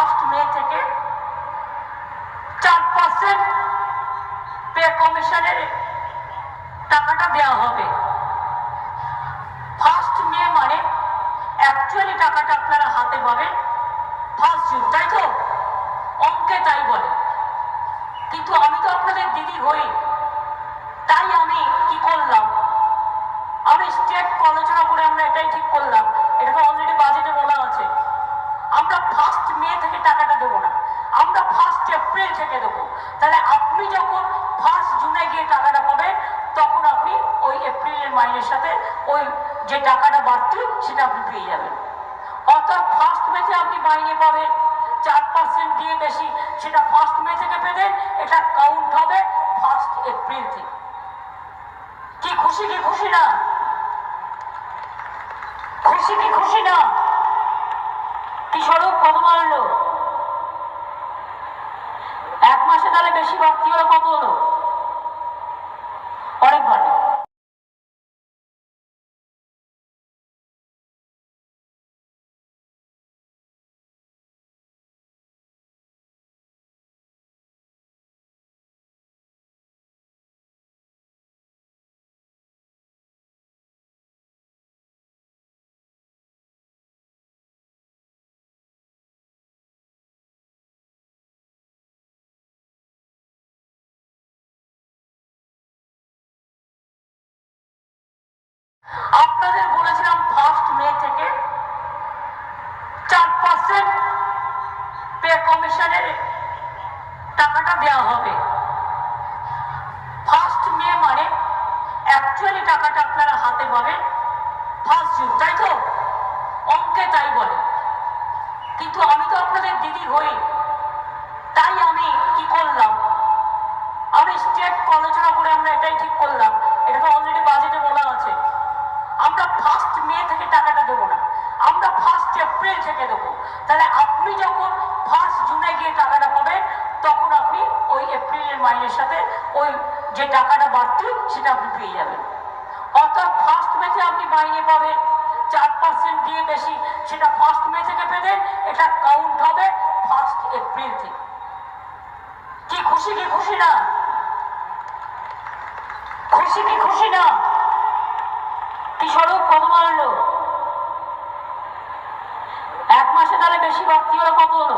First May থেকে 4% pay কমিশনের টাকাটা দেওয়া হবে। ফার্স্ট মে মানে অ্যাকচুয়ালি টাকাটা আপনারা হাতে পাবেন 1 জুন, তাই তো? অঙ্কে তাই বলে, কিন্তু আমি তো আপনাদের দিদি হই, তাই আমি কি করলাম, আমি স্টেট আলোচনা করে আমরা এটাই ঠিক করলাম, এটা তো অলরেডি বাজেটে বলা আছে, আমরা ফার্স্ট মে থেকে টাকাটা দেবো না, আমরা 1 এপ্রিল থেকে দেবো। তাহলে আপনি যখন 1 জুনে গিয়ে টাকাটা পাবেন, তখন আপনি ওই এপ্রিলের মাইনের সাথে ওই যে টাকাটা বাড়তি সেটা আপনি পেয়ে যাবেন। অর্থাৎ ফার্স্ট মেতে আপনি মাইনে পাবেন 4% দিয়ে বেশি, সেটা ফার্স্ট মে থেকে পেবেন, এটা কাউন্ট হবে 1 এপ্রিল থেকে। কি খুশি কি খুশি না? খুশি কি খুশি না? কি স্বরূপ কত বাড়লো? 1 মাসে তাহলে বেশি বাড়তি হলো, কত হলো? অনেক বাড়লো। আপনাদের বলেছিলাম 1 মে থেকে 4% পে কমিশনের টাকাটা দেওয়া হবে। ফার্স্ট মে মানে অ্যাকচুয়ালি টাকাটা আপনারা হাতে পাবেন 1 জুন, তাই তো? অঙ্কে তাই বলে, কিন্তু আমি তো আপনাদের দিদি হই, তাই আমি কি করলাম, আমি স্টেট আলোচনা করে আমরা এটাই ঠিক করলাম, এটা তো অলরেডি বাজেটে বলা আছে, আমরা 1 মে থেকে টাকাটা দেবো না, আমরা 1 এপ্রিল থেকে দেবো। তাহলে আপনি যখন 1 জুনে গিয়ে টাকাটা পাবেন, তখন আপনি ওই এপ্রিলের মাইনের সাথে ওই যে টাকাটা বাড়তি সেটা আপনি পেয়ে যাবেন। অর্থাৎ ফার্স্ট মেতে আপনি মাইনে পাবেন 4% দিয়ে বেশি, সেটা ফার্স্ট মে থেকে পেবেন, এটা কাউন্ট হবে 1 এপ্রিল থেকে। কি খুশি কি খুশি না? খুশি কি খুশি না? কি স্বরূপ কত বাড়লো? 1 মাসে তাহলে বেশি বাড়তি হলো, কত হলো?